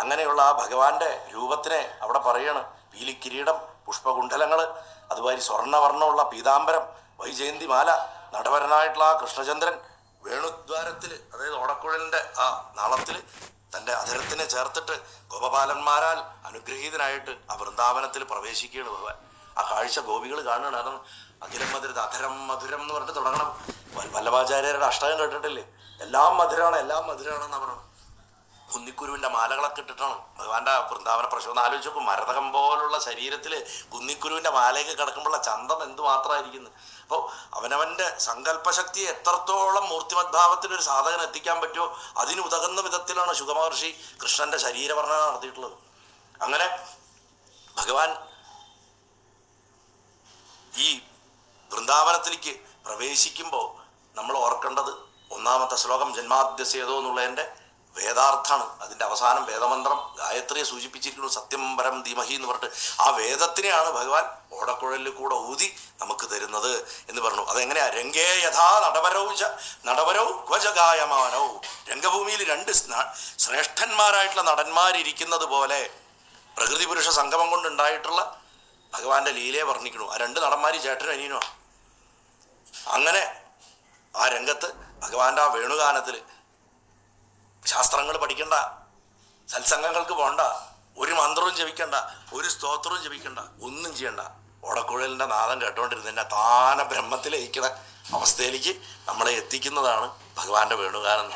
അങ്ങനെയുള്ള ആ ഭഗവാന്റെ രൂപത്തിനെ അവിടെ പറയാണ്. പീലിക്കിരീടം, പുഷ്പകുണ്ഡലങ്ങൾ, അതുമാതിരി സ്വർണ്ണവർണ്ണമുള്ള പീതാംബരം, വൈജയന്തിമാല, നടവരനായിട്ടുള്ള ആ കൃഷ്ണചന്ദ്രൻ വേണുദ്വാരത്തിൽ, അതായത് ഓടക്കുഴലിൻ്റെ ആ നാളത്തിൽ തൻ്റെ അധരത്തിനെ ചേർത്തിട്ട് ഗോപപാലന്മാരാൽ അനുഗ്രഹീതനായിട്ട് ആ വൃന്ദാവനത്തിൽ പ്രവേശിക്കുകയാണ് ഭഗവാൻ. ആ കാഴ്ച ഗോപികൾ കാണുകയാണ്. കാരണം അഖിലം മധുര, അധരം മധുരം എന്ന് പറഞ്ഞിട്ട് തുടങ്ങണം. വല്ലഭാചാര്യരുടെ അഷ്ടകം കേട്ടിട്ടില്ലേ? എല്ലാം മധുരമാണ്, എല്ലാം മധുരമാണെന്ന് പറയണം. കുന്നിക്കുരുവിൻ്റെ മാലകളൊക്കെ ഇട്ടിട്ടാണ് ഭഗവാന്റെ വൃന്ദാവന പ്രശോഭന. ആലോചിച്ച് നോക്കും, മരതകം പോലുള്ള ശരീരത്തിൽ കുന്നിക്കുരുവിൻ്റെ മാലയൊക്കെ കിടക്കുമ്പോഴുള്ള ചന്തം എന്തുമാത്രമായിരിക്കുന്നു. അപ്പോൾ അവനവൻ്റെ സങ്കല്പശക്തിയെ എത്രത്തോളം മൂർത്തിമദ്ഭാവത്തിൽ ഒരു സാധകൻ എത്തിക്കാൻ പറ്റുമോ അതിന് ഉതകുന്ന വിധത്തിലാണ് ശുഗമഹർഷി കൃഷ്ണന്റെ ശരീരവർണ്ണന നടത്തിയിട്ടുള്ളത്. അങ്ങനെ ഭഗവാൻ ഈ വൃന്ദാവനത്തിലേക്ക് പ്രവേശിക്കുമ്പോൾ നമ്മൾ ഓർക്കേണ്ടത് ഒന്നാമത്തെ ശ്ലോകം ജന്മാദ്യസേതോ എന്നുള്ളതിൻ്റെ വേദാർത്ഥാണ്. അതിൻ്റെ അവസാനം വേദമന്ത്രം ഗായത്രിയെ സൂചിപ്പിച്ചിരിക്കുന്നു. സത്യം പരം ധീമഹി എന്ന് പറഞ്ഞിട്ട് ആ വേദത്തിനെയാണ് ഭഗവാൻ ഓടക്കുഴലിൽ കൂടെ ഊതി നമുക്ക് തരുന്നത് എന്ന് പറഞ്ഞു. അതെങ്ങനെയാ? രംഗേ യഥാ നടവരൗ ക്വജഗായമാനൗ. രംഗഭൂമിയിൽ രണ്ട് ശ്രേഷ്ഠന്മാരായിട്ടുള്ള നടന്മാരിയ്ക്കുന്നത് പോലെ പ്രകൃതി പുരുഷ സംഗമം കൊണ്ടുണ്ടായിട്ടുള്ള ഭഗവാന്റെ ലീലയെ വർണ്ണിക്കണു. ആ രണ്ട് നടന്മാർ ചേട്ടനും അനിയനുമാണ്. അങ്ങനെ ആ രംഗത്ത് ഭഗവാന്റെ ആ വേണുഗാനത്തിൽ ശാസ്ത്രങ്ങൾ പഠിക്കണ്ട, സത്സംഗങ്ങൾക്ക് പോകണ്ട, ഒരു മന്ത്രവും ജപിക്കണ്ട, ഒരു സ്തോത്രവും ജപിക്കണ്ട, ഒന്നും ചെയ്യണ്ട. ഓടക്കുഴലിൻ്റെ നാദം കേട്ടോണ്ടിരുന്നതിൻ്റെ താന ബ്രഹ്മത്തിൽ ലയിക്കുന്ന അവസ്ഥയിലേക്ക് നമ്മളെ എത്തിക്കുന്നതാണ് ഭഗവാന്റെ വേണുഗാനം.